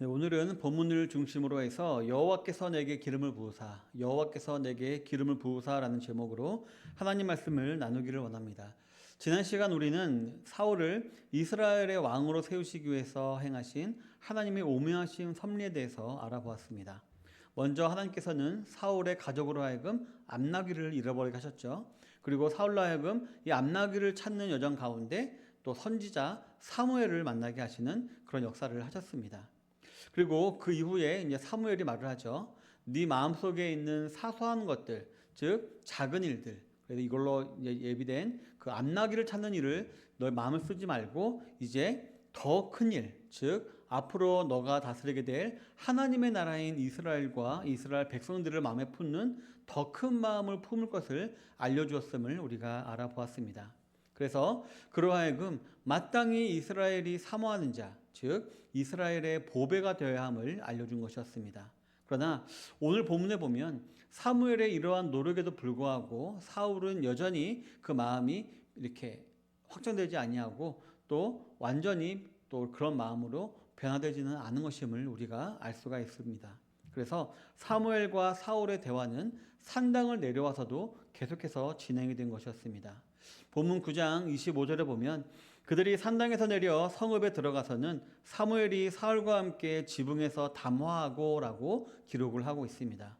네, 오늘은 본문을 중심으로 해서 여호와께서 내게 기름을 부으사, 여호와께서 내게 기름을 부으사라는 제목으로 하나님 말씀을 나누기를 원합니다. 지난 시간 우리는 사울을 이스라엘의 왕으로 세우시기 위해서 행하신 하나님의 오묘하신 섭리에 대해서 알아보았습니다. 먼저 하나님께서는 사울의 가족으로 하여금 암나귀를 잃어버리게 하셨죠. 그리고 사울로 하여금 이 암나귀를 찾는 여정 가운데 또 선지자 사무엘을 만나게 하시는 그런 역사를 하셨습니다. 그리고 그 이후에 이제 사무엘이 말을 하죠. 네 마음속에 있는 사소한 것들, 즉 작은 일들. 그래서 이걸로 이제 예비된 그 암나귀를 찾는 일을 너의 마음을 쓰지 말고 이제 더 큰 일, 즉 앞으로 너가 다스리게 될 하나님의 나라인 이스라엘과 이스라엘 백성들을 마음에 품는 더 큰 마음을 품을 것을 알려주었음을 우리가 알아보았습니다. 그래서 그러하여금 마땅히 이스라엘이 사모하는 자, 즉 이스라엘의 보배가 되어야 함을 알려준 것이었습니다. 그러나 오늘 본문에 보면 사무엘의 이러한 노력에도 불구하고 사울은 여전히 그 마음이 이렇게 확정되지 아니하고 또 완전히 또 그런 마음으로 변화되지는 않은 것임을 우리가 알 수가 있습니다. 그래서 사무엘과 사울의 대화는 산당을 내려와서도 계속해서 진행이 된 것이었습니다. 본문 9장 25절에 보면 그들이 산당에서 내려 성읍에 들어가서는 사무엘이 사울과 함께 지붕에서 담화하고 라고 기록을 하고 있습니다.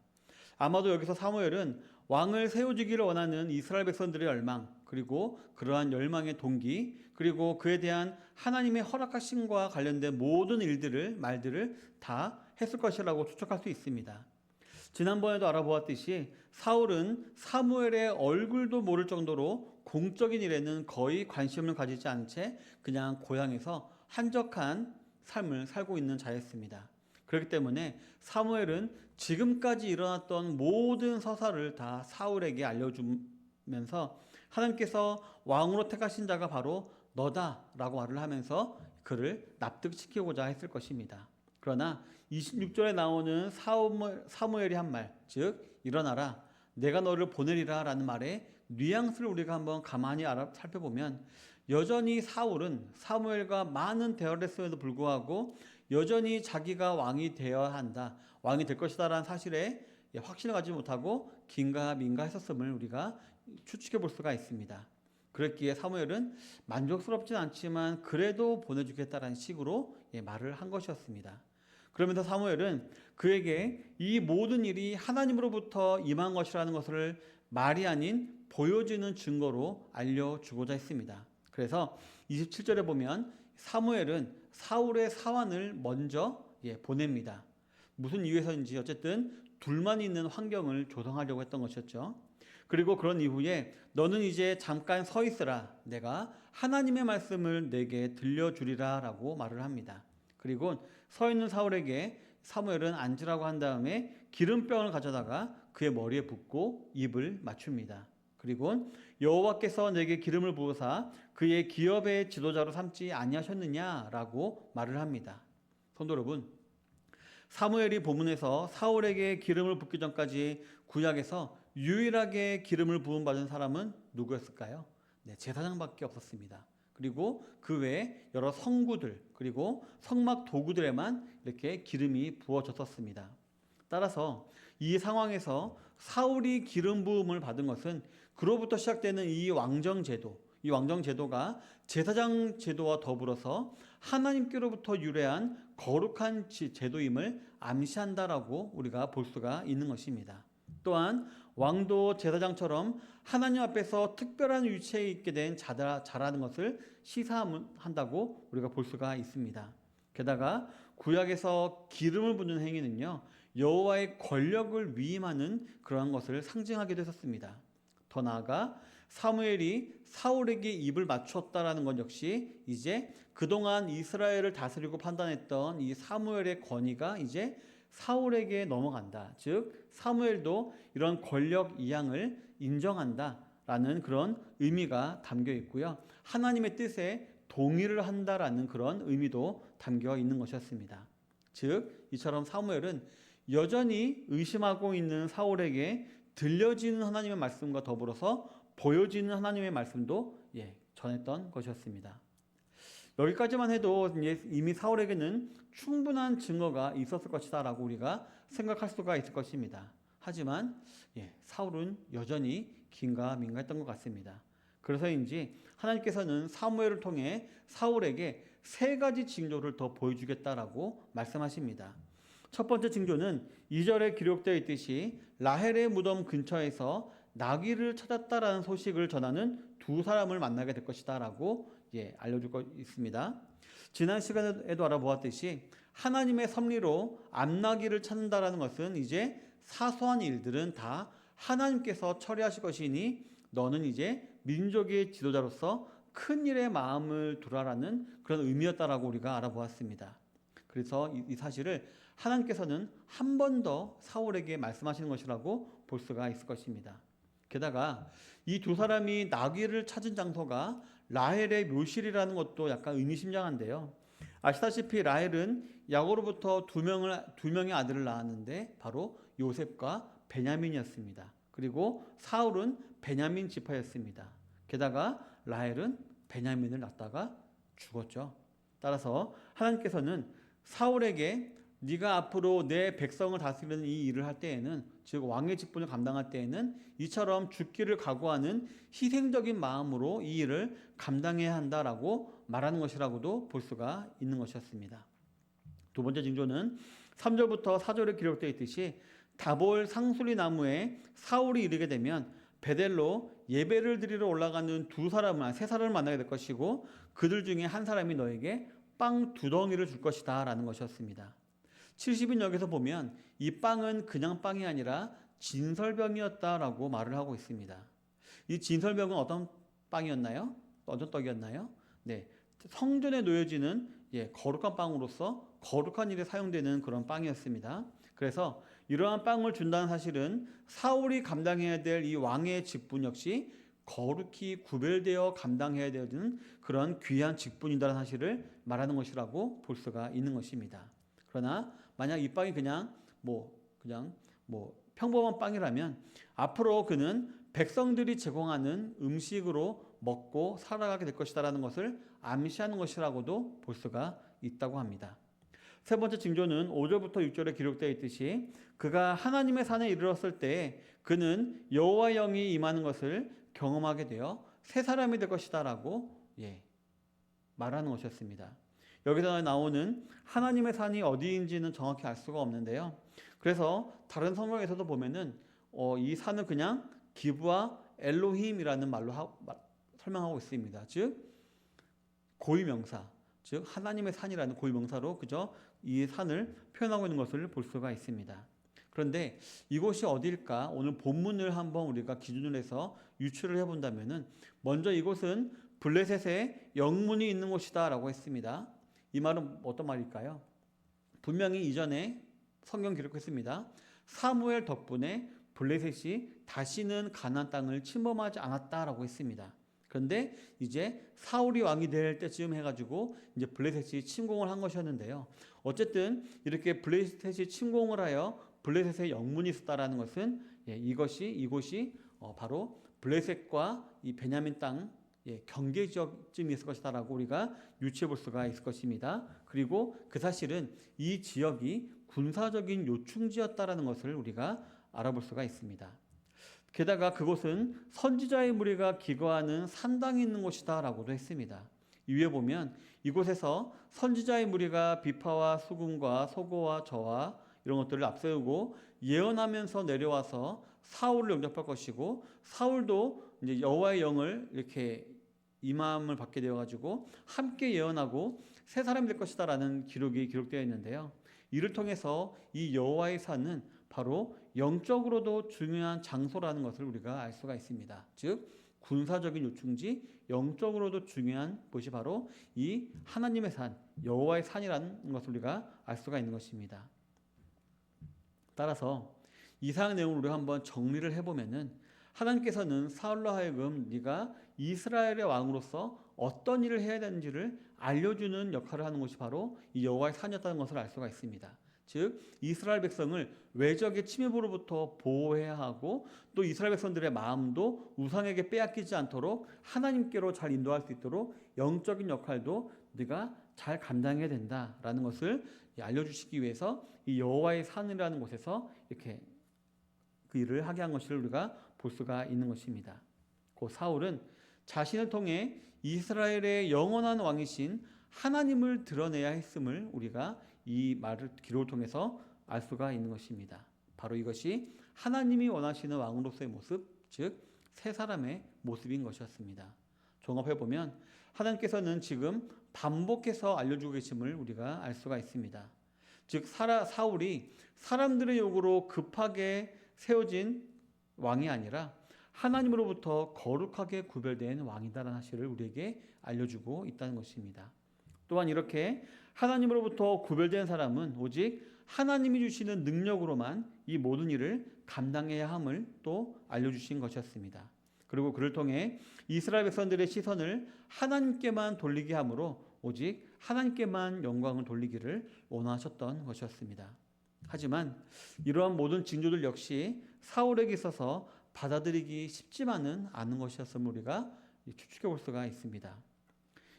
아마도 여기서 사무엘은 왕을 세워주기를 원하는 이스라엘 백성들의 열망, 그리고 그러한 열망의 동기, 그리고 그에 대한 하나님의 허락하심과 관련된 모든 말들을 다 했을 것이라고 추측할 수 있습니다. 지난번에도 알아보았듯이 사울은 사무엘의 얼굴도 모를 정도로 공적인 일에는 거의 관심을 가지지 않은 채 그냥 고향에서 한적한 삶을 살고 있는 자였습니다. 그렇기 때문에 사무엘은 지금까지 일어났던 모든 서사를 다 사울에게 알려주면서 하나님께서 왕으로 택하신 자가 바로 너다라고 말을 하면서 그를 납득시키고자 했을 것입니다. 그러나 26절에 나오는 사무엘이 한 말, 즉 일어나라 내가 너를 보내리라 라는 말의 뉘앙스를 우리가 한번 가만히 살펴보면 여전히 사울은 사무엘과 많은 대화를 했음에도 불구하고 여전히 자기가 왕이 되어야 한다, 왕이 될 것이다 라는 사실에 확신을 가지지 못하고 긴가민가 했었음을 우리가 추측해 볼 수가 있습니다. 그랬기에 사무엘은 만족스럽진 않지만 그래도 보내주겠다라는 식으로 말을 한 것이었습니다. 그러면서 사무엘은 그에게 이 모든 일이 하나님으로부터 임한 것이라는 것을 말이 아닌 보여지는 증거로 알려주고자 했습니다. 그래서 27절에 보면 사무엘은 사울의 사환을 먼저 보냅니다. 무슨 이유에서인지 어쨌든 둘만 있는 환경을 조성하려고 했던 것이었죠. 그리고 그런 이후에 너는 이제 잠깐 서 있으라, 내가 하나님의 말씀을 내게 들려주리라 라고 말을 합니다. 그리고 서 있는 사울에게 사무엘은 앉으라고 한 다음에 기름병을 가져다가 그의 머리에 붓고 입을 맞춥니다. 그리고 여호와께서 내게 기름을 부으사 그의 기업의 지도자로 삼지 아니하셨느냐라고 말을 합니다. 성도 여러분, 사무엘이 본문에서 사울에게 기름을 붓기 전까지 구약에서 유일하게 기름을 부음 받은 사람은 누구였을까요? 제사장밖에 없었습니다. 그리고 그 외에 여러 성구들, 그리고 성막 도구들에만 이렇게 기름이 부어졌었습니다. 따라서 이 상황에서 사울이 기름 부음을 받은 것은 그로부터 시작되는 이 왕정제도, 이 왕정제도가 제사장 제도와 더불어서 하나님께로부터 유래한 거룩한 제도임을 암시한다라고 우리가 볼 수가 있는 것입니다. 또한 왕도 제사장처럼 하나님 앞에서 특별한 위치에 있게 된 자라는 것을 시사한다고 우리가 볼 수가 있습니다. 게다가 구약에서 기름을 붓는 행위는요, 여호와의 권력을 위임하는 그러한 것을 상징하기도 했었습니다. 더 나아가 사무엘이 사울에게 입을 맞추었다라는 것 역시 이제 그동안 이스라엘을 다스리고 판단했던 이 사무엘의 권위가 이제 사울에게 넘어간다. 즉 사무엘도 이런 권력 이양을 인정한다라는 그런 의미가 담겨 있고요. 하나님의 뜻에 동의를 한다라는 그런 의미도 담겨 있는 것이었습니다. 즉 이처럼 사무엘은 여전히 의심하고 있는 사울에게 들려지는 하나님의 말씀과 더불어서 보여지는 하나님의 말씀도 전했던 것이었습니다. 여기까지만 해도 이미 사울에게는 충분한 증거가 있었을 것이다라고 우리가 생각할 수가 있을 것입니다. 하지만 사울은 여전히 긴가민가했던 것 같습니다. 그래서인지 하나님께서는 사무엘을 통해 사울에게 세 가지 징조를 더 보여주겠다라고 말씀하십니다. 첫 번째 징조는 2절에 기록되어 있듯이 라헬의 무덤 근처에서 나귀를 찾았다라는 소식을 전하는 두 사람을 만나게 될 것이다 라고 알려주고 있습니다. 지난 시간에도 알아보았듯이 하나님의 섭리로 암나귀를 찾는다라는 것은 이제 사소한 일들은 다 하나님께서 처리하실 것이니 너는 이제 민족의 지도자로서 큰 일에 마음을 두라라는 그런 의미였다라고 우리가 알아보았습니다. 그래서 이 사실을 하나님께서는 한 번 더 사울에게 말씀하시는 것이라고 볼 수가 있을 것입니다. 게다가 이 두 사람이 나귀를 찾은 장소가 라헬의 묘실이라는 것도 약간 의미심장한데요. 아시다시피 라헬은 야곱으로부터 두 명의 아들을 낳았는데 바로 요셉과 베냐민이었습니다. 그리고 사울은 베냐민 지파였습니다. 게다가 라헬은 베냐민을 낳다가 죽었죠. 따라서 하나님께서는 사울에게 네가 앞으로 내 백성을 다스리는 이 일을 할 때에는, 즉 왕의 직분을 감당할 때에는 이처럼 죽기를 각오하는 희생적인 마음으로 이 일을 감당해야 한다라고 말하는 것이라고도 볼 수가 있는 것이었습니다. 두 번째 징조는 3절부터 4절에 기록되어 있듯이 다볼 상수리 나무에 사울이 이르게 되면 베델로 예배를 드리러 올라가는 세 사람을 만나게 될 것이고 그들 중에 한 사람이 너에게 빵 2덩이를 줄 것이다 라는 것이었습니다. 70인역에서 보면 이 빵은 그냥 빵이 아니라 진설병이었다라고 말을 하고 있습니다. 이 진설병은 어떤 빵이었나요? 어떤 떡이었나요? 성전에 놓여지는 거룩한 빵으로서 거룩한 일에 사용되는 그런 빵이었습니다. 그래서 이러한 빵을 준다는 사실은 사울이 감당해야 될 이 왕의 직분 역시 거룩히 구별되어 감당해야 되는 그런 귀한 직분이라는 사실을 말하는 것이라고 볼 수가 있는 것입니다. 그러나 만약 이 빵이 그냥 평범한 빵이라면 앞으로 그는 백성들이 제공하는 음식으로 먹고 살아가게 될 것이다라는 것을 암시하는 것이라고도 볼 수가 있다고 합니다. 세 번째 징조는 5절부터 6절에 기록되어 있듯이 그가 하나님의 산에 이르렀을 때 그는 여호와의 영이 임하는 것을 경험하게 되어 새 사람이 될 것이다라고 말하는 것이었습니다. 여기서 나오는 하나님의 산이 어디인지는 정확히 알 수가 없는데요. 그래서 다른 성경에서도 보면은 이 산은 그냥 기브아 엘로힘이라는 말로 설명하고 있습니다. 즉 고유명사, 즉 하나님의 산이라는 고유명사로 그저 이 산을 표현하고 있는 것을 볼 수가 있습니다. 그런데 이곳이 어디일까? 오늘 본문을 한번 우리가 기준으로 해서 유추를 해본다면은 먼저 이곳은 블레셋에 영문이 있는 곳이다 라고 했습니다. 이 말은 어떤 말일까요? 분명히 이전에 성경 기록했습니다. 사무엘 덕분에 블레셋이 다시는 가나안 땅을 침범하지 않았다라고 했습니다. 그런데 이제 사울이 왕이 될 때쯤 해가지고 이제 블레셋이 침공을 한 것이었는데요. 어쨌든 이렇게 블레셋이 침공을 하여 블레셋의 영문이 있었다라는 것은 이곳이 바로 블레셋과 이 베냐민 땅 경계 지역쯤이 있을 것이다라고 우리가 유추해 볼 수가 있을 것입니다. 그리고 그 사실은 이 지역이 군사적인 요충지였다라는 것을 우리가 알아볼 수가 있습니다. 게다가 그곳은 선지자의 무리가 기거하는 산당이 있는 곳이다라고도 했습니다. 위에 보면 이곳에서 선지자의 무리가 비파와 수금과 소고와 저와 이런 것들을 앞세우고 예언하면서 내려와서 사울을 영접할 것이고 사울도 이제 여호와의 영을 이렇게 임함을 받게 되어 가지고 함께 예언하고 새 사람이 될 것이다라는 기록이 기록되어 있는데요. 이를 통해서 이 여호와의 산은 바로 영적으로도 중요한 장소라는 것을 우리가 알 수가 있습니다. 즉 군사적인 요충지, 영적으로도 중요한 곳이 바로 이 하나님의 산, 여호와의 산이라는 것을 우리가 알 수가 있는 것입니다. 따라서 이상한 내용을 우리가 한번 정리를 해보면은 하나님께서는 사울로 하여금 네가 이스라엘의 왕으로서 어떤 일을 해야 되는지를 알려주는 역할을 하는 것이 바로 이 여호와의 산이었다는 것을 알 수가 있습니다. 즉 이스라엘 백성을 외적의 침입으로부터 보호해야 하고 또 이스라엘 백성들의 마음도 우상에게 빼앗기지 않도록 하나님께로 잘 인도할 수 있도록 영적인 역할도 네가 잘 감당해야 된다라는 것을 알려주시기 위해서 이 여호와의 산이라는 곳에서 이렇게 그 일을 하게 한 것을 우리가 볼 수가 있는 것입니다. 그 사울은 자신을 통해 이스라엘의 영원한 왕이신 하나님을 드러내야 했음을 우리가 이 말을 기록을 통해서 알 수가 있는 것입니다. 바로 이것이 하나님이 원하시는 왕으로서의 모습, 즉 새 사람의 모습인 것이었습니다. 종합해보면 하나님께서는 지금 반복해서 알려주고 계심을 우리가 알 수가 있습니다. 즉 사울이 사람들의 요구로 급하게 세워진 왕이 아니라 하나님으로부터 거룩하게 구별된 왕이다라는 사실을 우리에게 알려주고 있다는 것입니다. 또한 이렇게 하나님으로부터 구별된 사람은 오직 하나님이 주시는 능력으로만 이 모든 일을 감당해야 함을 또 알려주신 것이었습니다. 그리고 그를 통해 이스라엘 백성들의 시선을 하나님께만 돌리게 함으로 오직 하나님께만 영광을 돌리기를 원하셨던 것이었습니다. 하지만 이러한 모든 징조들 역시 사울에게 있어서 받아들이기 쉽지만은 않은 것이었음을 우리가 추측해 볼 수가 있습니다.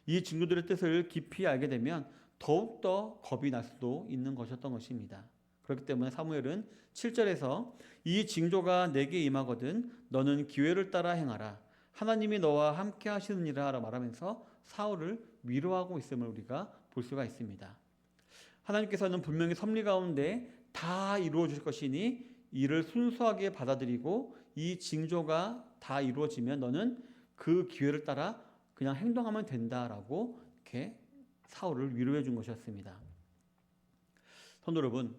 이 징조들의 뜻을 깊이 알게 되면 더욱더 겁이 날 수도 있는 것이었던 것입니다. 그렇기 때문에 사무엘은 7절에서 이 징조가 내게 임하거든 너는 기회를 따라 행하라. 하나님이 너와 함께 하시느니라 라고 말하면서 사울을 위로하고 있음을 우리가 볼 수가 있습니다. 하나님께서는 분명히 섭리 가운데 다 이루어 주실 것이니 이를 순수하게 받아들이고 이 징조가 다 이루어지면 너는 그 기회를 따라 그냥 행동하면 된다라고 이렇게 사울을 위로해 준 것이었습니다. 성도 여러분,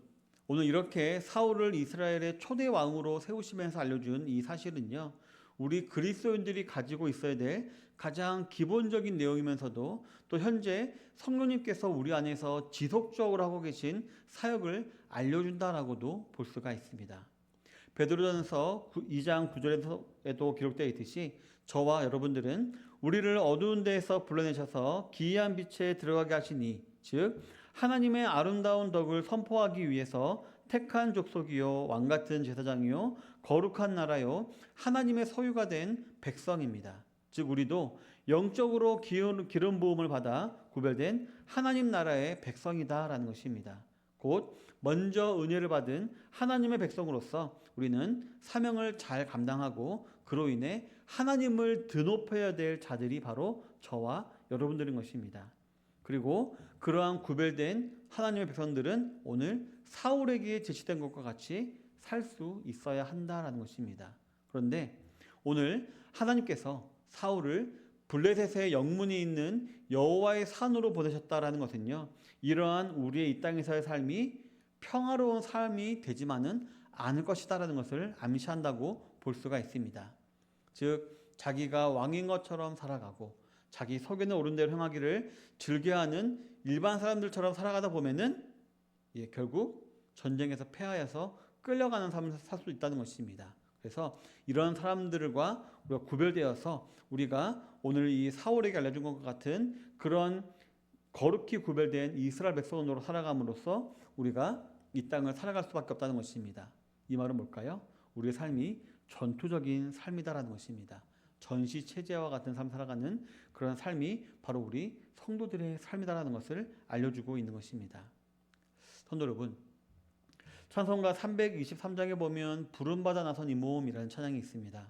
오늘 이렇게 사울을 이스라엘의 초대 왕으로 세우시면서 알려준 이 사실은요, 우리 그리스도인들이 가지고 있어야 될 가장 기본적인 내용이면서도 또 현재 성령님께서 우리 안에서 지속적으로 하고 계신 사역을 알려준다라고도 볼 수가 있습니다. 베드로전서 2장 9절에도 기록되어 있듯이 저와 여러분들은 우리를 어두운 데에서 불러내셔서 기이한 빛에 들어가게 하시니 즉 하나님의 아름다운 덕을 선포하기 위해서 택한 족속이요 왕같은 제사장이요 거룩한 나라요 하나님의 소유가 된 백성입니다. 즉 우리도 영적으로 기름 부음을 받아 구별된 하나님 나라의 백성이다라는 것입니다. 곧 먼저 은혜를 받은 하나님의 백성으로서 우리는 사명을 잘 감당하고 그로 인해 하나님을 드높여야 될 자들이 바로 저와 여러분들인 것입니다. 그리고 그러한 구별된 하나님의 백성들은 오늘 사울에게 제시된 것과 같이 살 수 있어야 한다라는 것입니다. 그런데 오늘 하나님께서 사울을 블레셋의 영문이 있는 여호와의 산으로 보내셨다라는 것은요, 이러한 우리의 이 땅에서의 삶이 평화로운 삶이 되지만은 않을 것이다라는 것을 암시한다고 볼 수가 있습니다. 즉 자기가 왕인 것처럼 살아가고 자기 속에는 옳은 대로 행하기를 즐겨하는 일반 사람들처럼 살아가다 보면은 결국 전쟁에서 패하여서 끌려가는 삶을 살 수 있다는 것입니다. 그래서 이런 사람들과 우리가 구별되어서 우리가 오늘 이 사울에게 알려준 것과 같은 그런 거룩히 구별된 이스라엘 백성으로 살아감으로써 우리가 이 땅을 살아갈 수밖에 없다는 것입니다. 이 말은 뭘까요? 우리의 삶이 전투적인 삶이다라는 것입니다. 전시 체제와 같은 삶을 살아가는 그런 삶이 바로 우리 성도들의 삶이다라는 것을 알려주고 있는 것입니다. 성도 여러분, 찬송가 323장에 보면 부름받아 나선 이 몸이라는 찬양이 있습니다.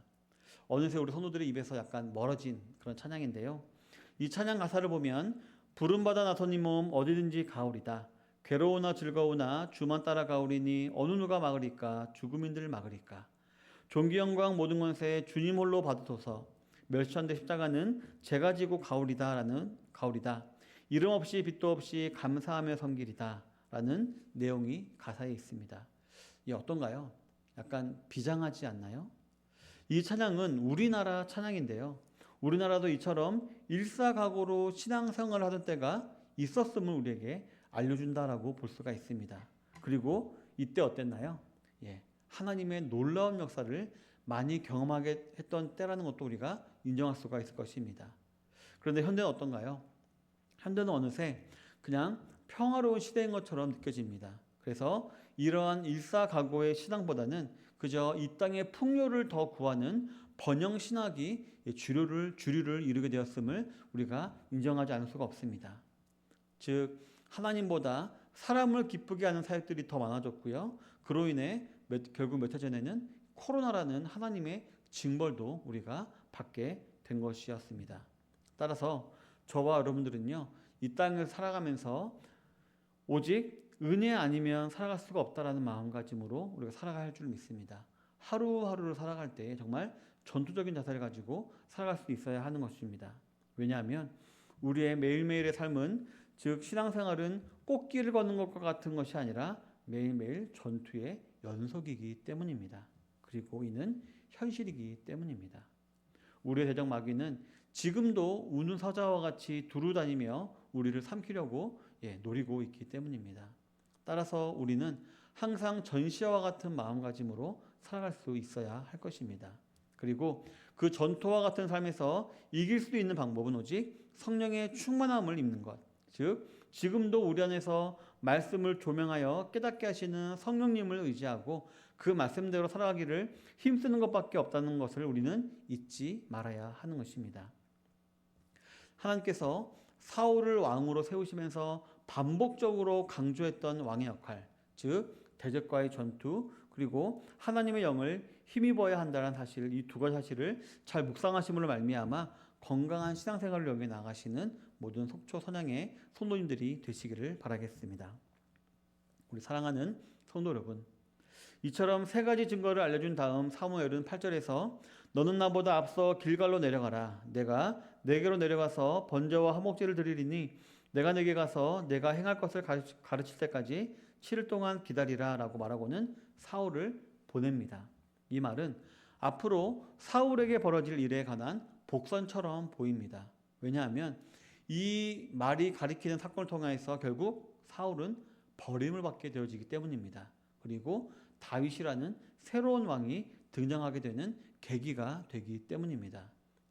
어느새 우리 성도들의 입에서 약간 멀어진 그런 찬양인데요. 이 찬양 가사를 보면 부름받아 나선 이 몸 어디든지 가오리다. 괴로우나 즐거우나 주만 따라 가오리니 어느 누가 막으리까 죽음인들 막으리까. 존귀 영광 모든 권세 주님 홀로 받으소서. 멸시한데 십자가는 제가 지고 가오리다. 이름 없이 빛도 없이 감사하며 섬기리다 라는 내용이 가사에 있습니다. 이게 어떤가요? 약간 비장하지 않나요? 이 찬양은 우리나라 찬양인데요. 우리나라도 이처럼 일사각오로 신앙생활을 하던 때가 있었음을 우리에게 알려준다라고 볼 수가 있습니다. 그리고 이때 어땠나요? 하나님의 놀라운 역사를 많이 경험하게 했던 때라는 것도 우리가 인정할 수가 있을 것입니다. 그런데 현대는 어떤가요? 현대는 어느새 그냥 평화로운 시대인 것처럼 느껴집니다. 그래서 이러한 일사각오의 신앙보다는 그저 이 땅의 풍요를 더 구하는 번영 신학이 주류를 이루게 되었음을 우리가 인정하지 않을 수가 없습니다. 즉 하나님보다 사람을 기쁘게 하는 사역들이 더 많아졌고요. 그로 인해 결국 몇 해 전에는 코로나라는 하나님의 징벌도 우리가 받게 된 것이었습니다. 따라서 저와 여러분들은요, 이 땅을 살아가면서 오직 은혜 아니면 살아갈 수가 없다라는 마음가짐으로 우리가 살아갈 줄 믿습니다. 하루하루를 살아갈 때 정말 전투적인 자세를 가지고 살아갈 수 있어야 하는 것입니다. 왜냐하면 우리의 매일매일의 삶은, 즉 신앙생활은 꽃길을 걷는 것과 같은 것이 아니라 매일매일 전투의 연속이기 때문입니다. 그리고 이는 현실이기 때문입니다. 우리의 대적 마귀는 지금도 우는 사자와 같이 두루다니며 우리를 삼키려고 노리고 있기 때문입니다. 따라서 우리는 항상 전시와 같은 마음가짐으로 살아갈 수 있어야 할 것입니다. 그리고 그 전투와 같은 삶에서 이길 수 있는 방법은 오직 성령의 충만함을 입는 것, 즉 지금도 우리 안에서 말씀을 조명하여 깨닫게 하시는 성령님을 의지하고 그 말씀대로 살아가기를 힘쓰는 것밖에 없다는 것을 우리는 잊지 말아야 하는 것입니다. 하나님께서 사울을 왕으로 세우시면서 반복적으로 강조했던 왕의 역할, 즉 대적과의 전투, 그리고 하나님의 영을 힘입어야 한다는 사실, 이 두 가지 사실을 잘 묵상하심으로 말미암아 건강한 신앙생활을 여기 나가시는 모든 속초 선양의 성도님들이 되시기를 바라겠습니다. 우리 사랑하는 성도 여러분, 이처럼 세 가지 증거를 알려준 다음 사무엘은 8절에서 너는 나보다 앞서 길갈로 내려가라. 내가 내게로 내려가서 번제와 화목제를 드리리니 내가 내게 가서 내가 행할 것을 가르칠 때까지 7일 동안 기다리라 라고 말하고는 사울을 보냅니다. 이 말은 앞으로 사울에게 벌어질 일에 관한 복선처럼 보입니다. 왜냐하면 이 말이 가리키는 사건을 통해서 결국 사울은 버림을 받게 되어지기 때문입니다. 그리고 다윗이라는 새로운 왕이 등장하게 되는 계기가 되기 때문입니다.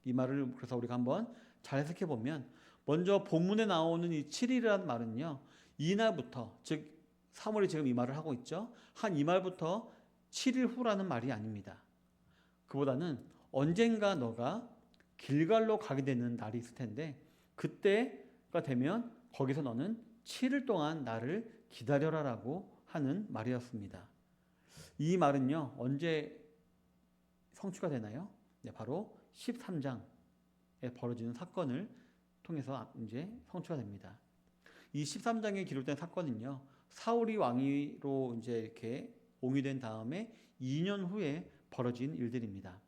이 말을 그래서 우리가 한번 잘 해석해 보면, 먼저 본문에 나오는 이 7일이라는 말은요, 이날부터, 즉 사무엘이 지금 이 말을 하고 있죠. 한 이 말부터 7일 후라는 말이 아닙니다. 그보다는 언젠가 너가 길갈로 가게 되는 날이 있을 텐데 그때가 되면 거기서 너는 7일 동안 나를 기다려라라고 하는 말이었습니다. 이 말은요, 언제 성취가 되나요? 네, 바로 13장에 벌어지는 사건을 통해서 이제 성취가 됩니다. 이 13장에 기록된 사건은요, 사울이 왕위로 이제 이렇게 옹위된 다음에 2년 후에 벌어진 일들입니다.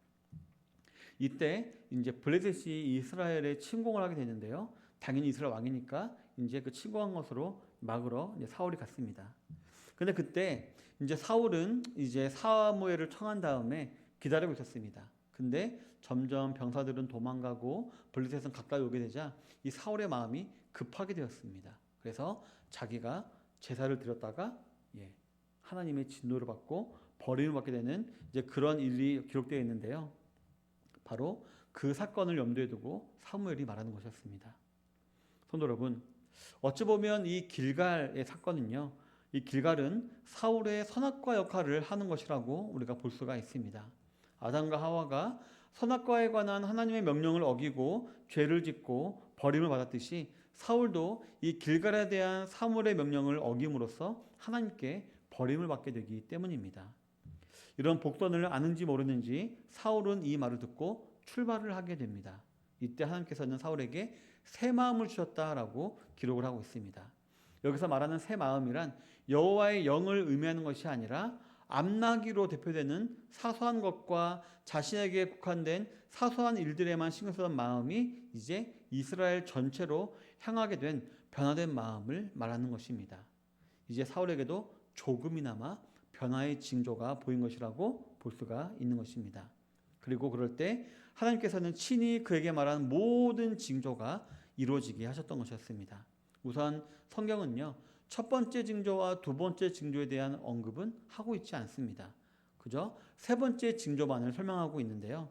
이때 이제 블레셋이 이스라엘에 침공을 하게 되는데요. 당연히 이스라엘 왕이니까 이제 그 침공한 것으로 막으러 이제 사울이 갔습니다. 근데 그때 이제 사울은 이제 사무엘을 청한 다음에 기다리고 있었습니다. 근데 점점 병사들은 도망가고 블레셋은 가까이 오게 되자 이 사울의 마음이 급하게 되었습니다. 그래서 자기가 제사를 드렸다가 하나님의 진노를 받고 버림을 받게 되는 이제 그런 일이 기록되어 있는데요. 바로 그 사건을 염두에 두고 사무엘이 말하는 것이었습니다. 성도 여러분, 어찌 보면 이 길갈의 사건은요, 이 길갈은 사울의 선악과 역할을 하는 것이라고 우리가 볼 수가 있습니다. 아담과 하와가 선악과에 관한 하나님의 명령을 어기고 죄를 짓고 버림을 받았듯이 사울도 이 길갈에 대한 사무엘의 명령을 어김으로써 하나님께 버림을 받게 되기 때문입니다. 이런 복선을 아는지 모르는지 사울은 이 말을 듣고 출발을 하게 됩니다. 이때 하나님께서는 사울에게 새 마음을 주셨다라고 기록을 하고 있습니다. 여기서 말하는 새 마음이란 여호와의 영을 의미하는 것이 아니라 암나기로 대표되는 사소한 것과 자신에게 국한된 사소한 일들에만 신경 쓰던 마음이 이제 이스라엘 전체로 향하게 된 변화된 마음을 말하는 것입니다. 이제 사울에게도 조금이나마 변화의 징조가 보인 것이라고 볼 수가 있는 것입니다. 그리고 그럴 때 하나님께서는 친히 그에게 말한 모든 징조가 이루어지게 하셨던 것이었습니다. 우선 성경은요, 첫 번째 징조와 두 번째 징조에 대한 언급은 하고 있지 않습니다. 그저 세 번째 징조만을 설명하고 있는데요.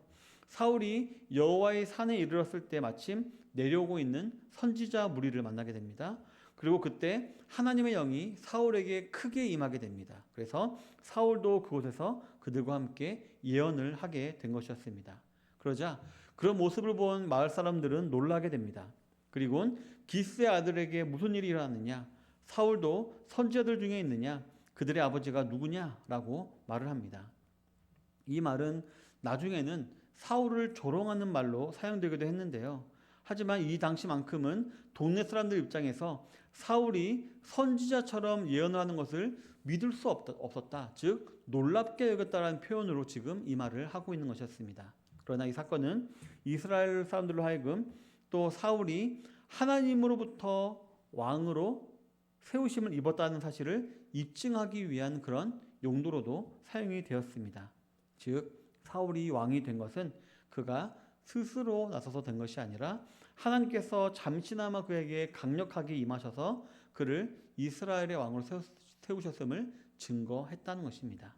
사울이 여호와의 산에 이르렀을 때 마침 내려오고 있는 선지자 무리를 만나게 됩니다. 그리고 그때 하나님의 영이 사울에게 크게 임하게 됩니다. 그래서 사울도 그곳에서 그들과 함께 예언을 하게 된 것이었습니다. 그러자 그런 모습을 본 마을 사람들은 놀라게 됩니다. 그리고 기스의 아들에게 무슨 일이 일어났느냐? 사울도 선지자들 중에 있느냐? 그들의 아버지가 누구냐라고 말을 합니다. 이 말은 나중에는 사울을 조롱하는 말로 사용되기도 했는데요. 하지만 이 당시만큼은 동네 사람들 입장에서 사울이 선지자처럼 예언을 하는 것을 믿을 수 없었다. 즉 놀랍게 여겼다라는 표현으로 지금 이 말을 하고 있는 것이었습니다. 그러나 이 사건은 이스라엘 사람들로 하여금 또 사울이 하나님으로부터 왕으로 세우심을 입었다는 사실을 입증하기 위한 그런 용도로도 사용이 되었습니다. 즉 사울이 왕이 된 것은 그가 스스로 나서서 된 것이 아니라 하나님께서 잠시나마 그에게 강력하게 임하셔서 그를 이스라엘의 왕으로 세우셨음을 증거했다는 것입니다.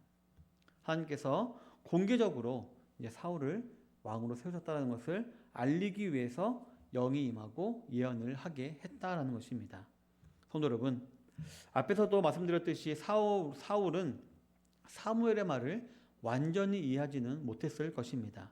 하나님께서 공개적으로 이제 사울을 왕으로 세우셨다는 것을 알리기 위해서 영이 임하고 예언을 하게 했다라는 것입니다. 성도 여러분, 앞에서도 말씀드렸듯이 사울은 사무엘의 말을 완전히 이해하지는 못했을 것입니다.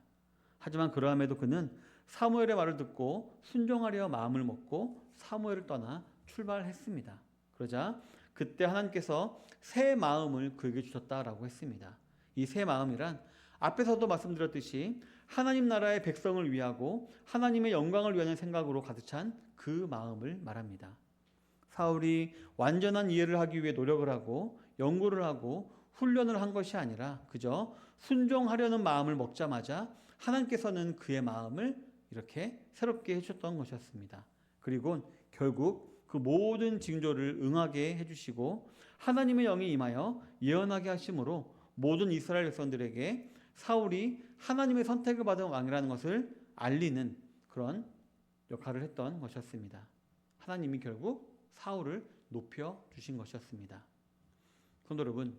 하지만 그러함에도 그는 사무엘의 말을 듣고 순종하려 마음을 먹고 사무엘을 떠나 출발했습니다. 그러자 그때 하나님께서 새 마음을 그에게 주셨다라고 했습니다. 이 새 마음이란 앞에서도 말씀드렸듯이 하나님 나라의 백성을 위하고 하나님의 영광을 위하는 생각으로 가득 찬 그 마음을 말합니다. 사울이 완전한 이해를 하기 위해 노력을 하고 연구를 하고 훈련을 한 것이 아니라 그저 순종하려는 마음을 먹자마자 하나님께서는 그의 마음을 이렇게 새롭게 해주셨던 것이었습니다. 그리고 결국 그 모든 징조를 응하게 해주시고 하나님의 영이 임하여 예언하게 하심으로 모든 이스라엘 백성들에게 사울이 하나님의 선택을 받은 왕이라는 것을 알리는 그런 역할을 했던 것이었습니다. 하나님이 결국 사울을 높여주신 것이었습니다. 성도 여러분,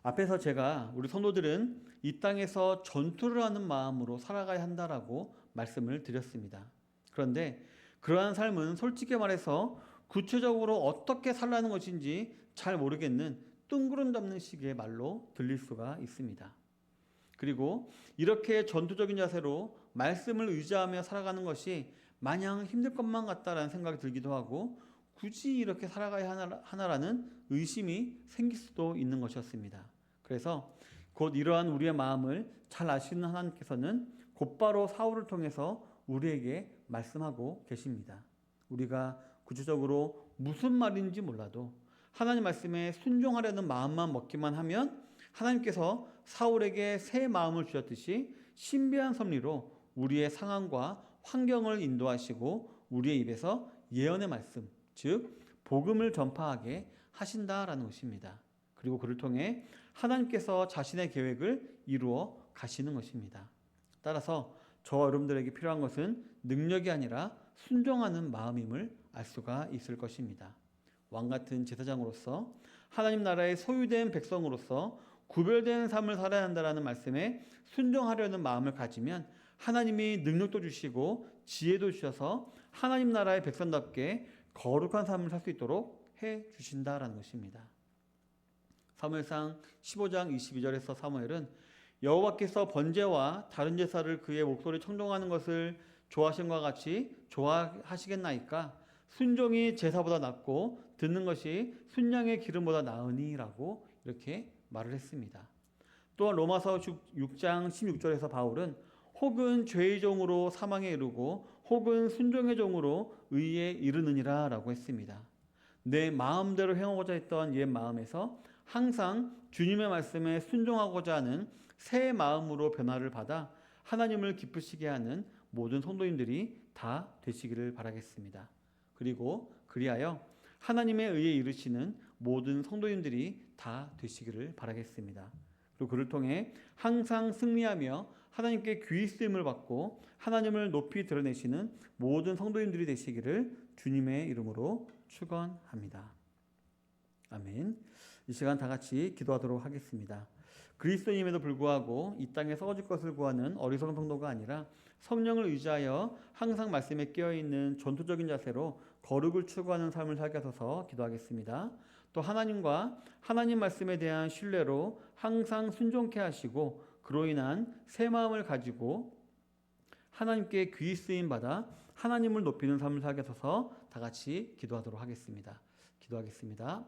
앞에서 제가 우리 성도들은 이 땅에서 전투를 하는 마음으로 살아가야 한다라고 말씀을 드렸습니다. 그런데 그러한 삶은 솔직히 말해서 구체적으로 어떻게 살라는 것인지 잘 모르겠는 뜬구름 잡는 식의 말로 들릴 수가 있습니다. 그리고 이렇게 전투적인 자세로 말씀을 의지하며 살아가는 것이 마냥 힘들 것만 같다라는 생각이 들기도 하고 굳이 이렇게 살아가야 하나라는 의심이 생길 수도 있는 것이었습니다. 그래서 곧 이러한 우리의 마음을 잘 아시는 하나님께서는 곧바로 사울을 통해서 우리에게 말씀하고 계십니다. 우리가 구체적으로 무슨 말인지 몰라도 하나님 말씀에 순종하려는 마음만 먹기만 하면 하나님께서 사울에게 새 마음을 주셨듯이 신비한 섭리로 우리의 상황과 환경을 인도하시고 우리의 입에서 예언의 말씀, 즉 복음을 전파하게 하신다라는 것입니다. 그리고 그를 통해 하나님께서 자신의 계획을 이루어 가시는 것입니다. 따라서 저와 여러분들에게 필요한 것은 능력이 아니라 순종하는 마음임을 알 수가 있을 것입니다. 왕같은 제사장으로서 하나님 나라의 소유된 백성으로서 구별된 삶을 살아야 한다는 말씀에 순종하려는 마음을 가지면 하나님이 능력도 주시고 지혜도 주셔서 하나님 나라의 백성답게 거룩한 삶을 살 수 있도록 해 주신다라는 것입니다. 사무엘상 15장 22절에서 사무엘은 여호와께서 번제와 다른 제사를 그의 목소리 청종하는 것을 좋아하심과 같이 좋아하시겠나이까? 순종이 제사보다 낫고 듣는 것이 순양의 기름보다 나으니라고 이렇게 말을 했습니다. 또한 로마서 6장 16절에서 바울은 혹은 죄의 종으로 사망에 이르고 혹은 순종의 종으로 의에 이르느니라 라고 했습니다. 내 마음대로 행하고자 했던 옛 마음에서 항상 주님의 말씀에 순종하고자 하는 새 마음으로 변화를 받아 하나님을 기쁘시게 하는 모든 성도님들이 다 되시기를 바라겠습니다. 그리고 그리하여 하나님의 의에 이르시는 모든 성도님들이 다 되시기를 바라겠습니다. 그리고 그를 통해 항상 승리하며 하나님께 귀히 쓰임을 받고 하나님을 높이 드러내시는 모든 성도님들이 되시기를 주님의 이름으로 축원합니다. 아멘. 이 시간 다 같이 기도하도록 하겠습니다. 그리스도인임에도 불구하고 이 땅에 썩어질 것을 구하는 어리석은 성도가 아니라 성령을 의지하여 항상 말씀에 깨어있는 전투적인 자세로 거룩을 추구하는 삶을 살게 하소서 기도하겠습니다. 또 하나님과 하나님 말씀에 대한 신뢰로 항상 순종케 하시고 그로 인한 새 마음을 가지고 하나님께 귀 쓰임 받아 하나님을 높이는 삶을 살게 하소서 다 같이 기도하도록 하겠습니다. 기도하겠습니다.